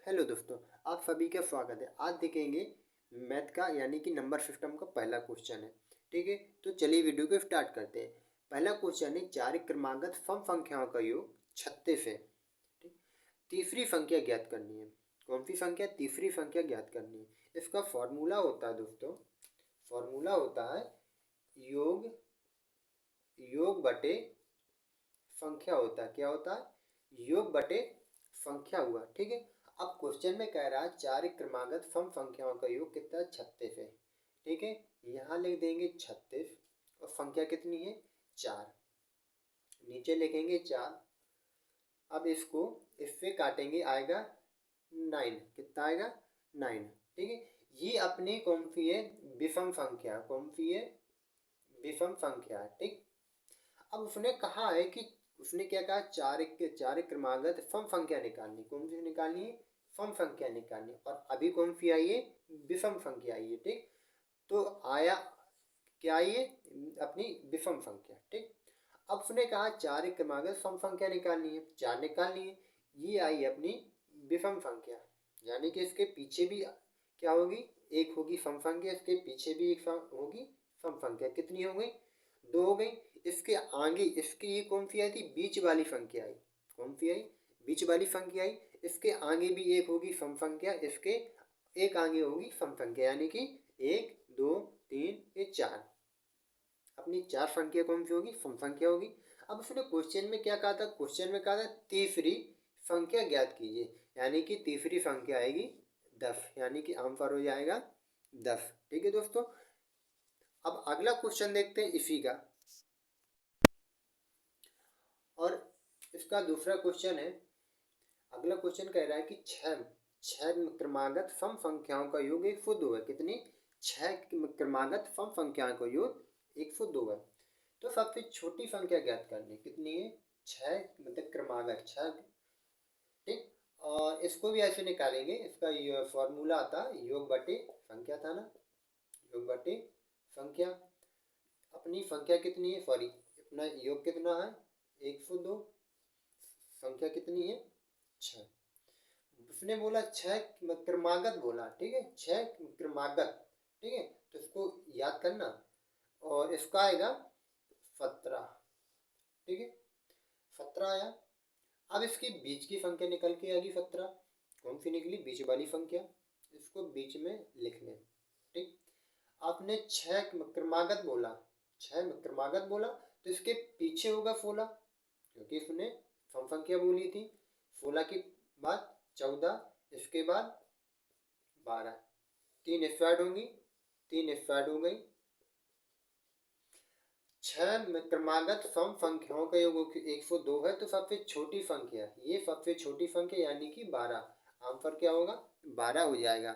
Hello दोस्तों, आप सभी का स्वागत है। आज देखेंगे मैथ का यानी कि नंबर सिस्टम का पहला क्वेश्चन है। ठीक है, तो चलिए वीडियो को स्टार्ट करते हैं। पहला क्वेश्चन है, चार क्रमांकगत सम संख्याओं का योग 36 है। ठीक, तीसरी संख्या ज्ञात करनी है। कौन सी संख्या? तीसरी संख्या ज्ञात करनी है। इसका फॉर्मूला होता है दोस्तों, फॉर्मूला होता है योग योग बटे संख्या होता है। क्या होता है? योग बटे संख्या हुआ। ठीक है, अब क्वेश्चन में कह रहा है चार क्रमागत सम संख्याओं का योग कितना है? 36 है। ठीक है, यहाँ लिख देंगे 36 और संख्या कितनी है? 4। नीचे लिखेंगे 4। अब इसको इससे काटेंगे, आएगा 9। कितना आएगा? 9। ठीक है, ये अपनी कौन सी है? विषम संख्या। कौन सी है? विषम संख्या है। ठीक, अब उसने कहा है कि उसने क्या कहा? चार क्रमागत सम संख्या निकालनी। कौन सी निकालनी है? सम संख्या निकालनी। और अभी कौन सी आई है? विषम संख्या आई है। ठीक, तो आया क्या आई है? अपनी विषम संख्या। ठीक, अब उसने कहा चार क्रमागत सम संख्या निकालनी है, 4 निकालनी है। ये आई अपनी विषम संख्या, यानी कि इसके पीछे भी क्या होगी? एक होगी सम संख्या, इसके पीछे भी एक होगी सम संख्या। कितनी हो गई? 2 हो गई। इसके आगे इसकी ये कौन सी आई थी? बीच वाली संख्या आई। कौन सी आई? बीच वाली संख्या आई। इसके आगे भी एक होगी सम संख्या, इसके एक आगे होगी सम संख्या, यानी कि 1 2 3 ये 4। अपनी 4 संख्या कौन सी होगी? सम संख्या होगी। अब उसने क्वेश्चन में क्या कहा था? क्वेश्चन में कहा था तीसरी संख्या ज्ञात कीजिए, यानी कि तीसरी संख्या आएगी 10, यानी कि आंसर हो जाएगा 10। ठीक है दोस्तों, अब अगला क्वेश्चन देखते हैं इसी का। और इसका दूसरा क्वेश्चन है, अगला क्वेश्चन कह रहा है कि छह क्रमागत सम संख्याओं का योग 102 है। कितनी? 6 क्रमागत सम संख्याओं का योग 102 है। तो सबसे छोटी संख्या ज्ञात करनी। कितनी है? 6 मतलब क्रमागत 6। ठीक, और इसको भी ऐसे निकालेंगे। इसका फॉर्मूला आता है योग बटे संख्या था ना, योग बटे संख्या। अपनी संख्या कितनी है? सॉरी, अपना योग कितना है? 102। संख्या कितनी है? 6। उसने बोला 6 क्रमागत बोला। ठीक है, 6 क्रमागत। ठीक है, तो इसको याद करना। और इसका आएगा 17। ठीक है, 17 आया। अब इसकी बीच की संख्या निकल के आएगी 17। कौन सी निकली? बीच वाली संख्या। इसको बीच में लिख लें। ठीक, आपने 6 क्रमागत बोला, 6 क्रमागत बोला, तो इसके पीछे होगा 16, क्योंकि इसने सम संख्या बोली थी। 16 के बाद 14, इसके बाद 12। 3 स्क्वायर होंगी, 3 स्क्वायर हो गई। 6 क्रमागत सम संख्याओं का योग 102 है, तो सबसे छोटी संख्या, ये सबसे छोटी संख्या यानी कि 12। आंसर क्या होगा? 12 हो जाएगा।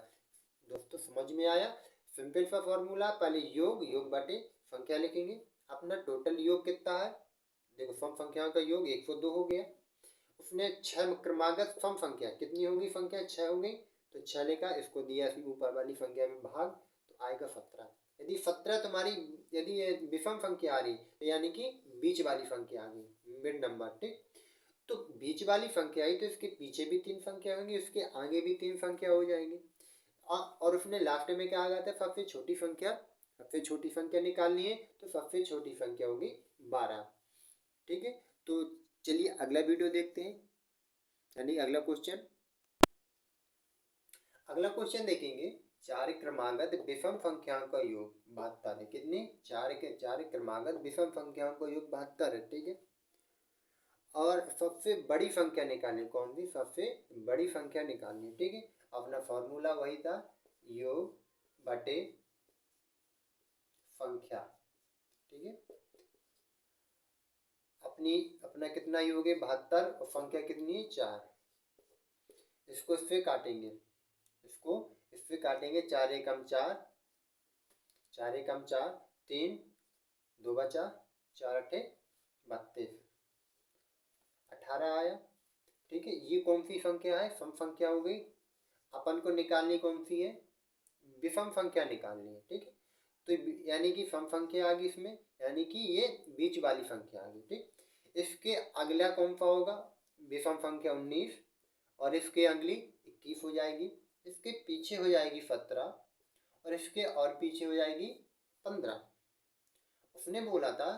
दोस्तों समझ में आया? सिंपल सा फॉर्मूला, पहले योग बटे संख्या लिखेंगे। अपना टोटल योग कितना है? देखो, सम संख्याओं का योग 102 हो गया। उसने 6 क्रमागत सम संख्या कितनी होगी? संख्या 6 हो गई, तो 6 लिखा, इसको दिया ऊपर वाली संख्या में भाग, तो आएगा 17। यदि 17 तुम्हारी, यदि ये विषम संख्या आ रही, तो यानी कि बीच वाली संख्या आ गई, मिड नंबर। ठीक, तो बीच वाली संख्या आई, तो इसके पीछे भी 3 संख्या होंगी, इसके आगे भी 3 संख्या हो जाएंगी। और उसने लास्ट में क्या आ गया था? सबसे छोटी संख्या, सबसे छोटी संख्या निकालनी है, तो सबसे छोटी संख्या होगी 12। ठीक है, तो चलिए अगला वीडियो देखते हैं, यानी अगला क्वेश्चन। अगला क्वेश्चन देखेंगे, चार क्रमागत विषम संख्याओं का योग 72 है। कितनी? चार क्रमागत विषम संख्याओं का योग 72 है। ठीक है, और सबसे बड़ी संख्या निकालनी। कौन सी? सबसे बड़ी संख्या निकालनी। ठीक है, अपना फॉर्मूला वही था, योग बटे संख्या। ठीक है, अपना कितना योग है? 72, और संख्या कितनी है? 4। इसको इससे काटेंगे, इसको इससे काटेंगे। 4 एकम 4, 4 एकम 4, 3 2 बचा, 4 अठे 32, 18 आया। ठीक है, ये कौन सी संख्या है? सम संख्या हो गई। अपन को निकालनी कौन सी है? विषम संख्या निकालनी है। ठीक है, तो यानी कि सम संख्या आ गई इसमें, यानी कि ये बीच वाली संख्या आ गई। ठीक, इसके अगला कौन सा होगा? विषम संख्या 19, और इसके अगली 21 हो जाएगी, इसके पीछे हो जाएगी 17 और इसके और पीछे हो जाएगी 15। उसने बोला था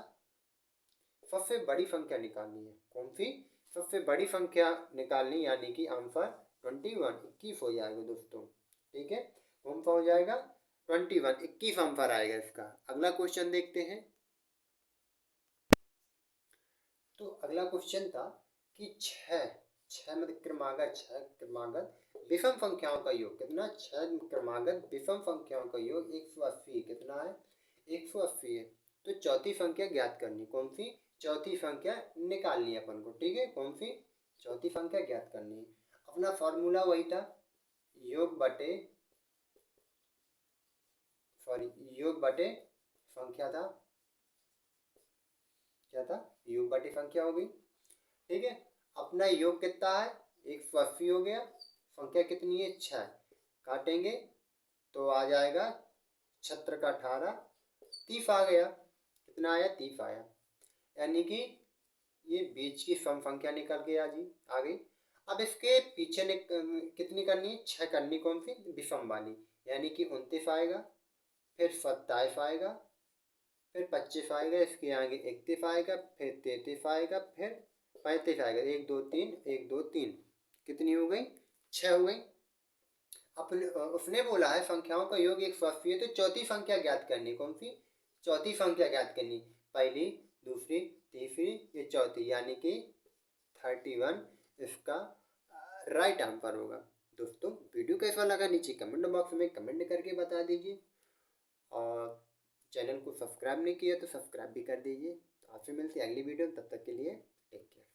सबसे बड़ी संख्या निकालनी है। कौन सी? सबसे बड़ी संख्या निकालनी, यानी कि आंसर 21, 21 हो जाएगा दोस्तों। ठीक है, कौन सा हो जाएगा? 21, 21 आंसर आएगा इसका। अगला क्वेश्चन देखते हैं। तो अगला क्वेश्चन था कि छह मतलब क्रमागत विषम संख्याओं का योग कितना? छह क्रमागत विषम संख्याओं का योग 180 कितना है? 180 है। तो चौथी संख्या ज्ञात करनी। कौन सी? चौथी संख्या निकालनी है अपन को। ठीक है, कौन सी? चौथी संख्या ज्ञात करनी है। अपना फॉर्मूला वही था, योग बटे संख्या था। क्या था? योग बटे संख्या हो गई। ठीक है, अपना योग कितना है? 180 हो गया। संख्या कितनी है? 6। काटेंगे तो आ जाएगा 6 का 18, 30 आ गया। कितना आया? 30 आया। यानी कि ये बीच की सम संख्या निकल के आ गई। अब इसके पीछे कितनी करनी है? 6 करनी। कौन सी? विषम वाली, यानी कि 29 आएगा, फिर 27 आएगा, फिर 25 आएगा, इसके आगे 31 आएगा, फिर 33 आएगा, फिर 35 आएगा। 1 2 3, 1 2 3, कितनी हो गई? 6 हो गई। अपने उसने बोला है संख्याओं का योग 180 है, तो चौथी संख्या ज्ञात करनी। कौन सी? चौथी संख्या ज्ञात करनी। पहली, दूसरी, तीसरी, ये चौथी, यानी कि 31 इसका राइट आंसर होगा। दोस्तों वीडियो कैसा लगा नीचे कमेंट बॉक्स में कमेंट करके बता दीजिए, और चैनल को सब्सक्राइब नहीं किया तो सब्सक्राइब भी कर दीजिए। तो आपसे मिलती है अगली वीडियो, तब तक के लिए टेक केयर।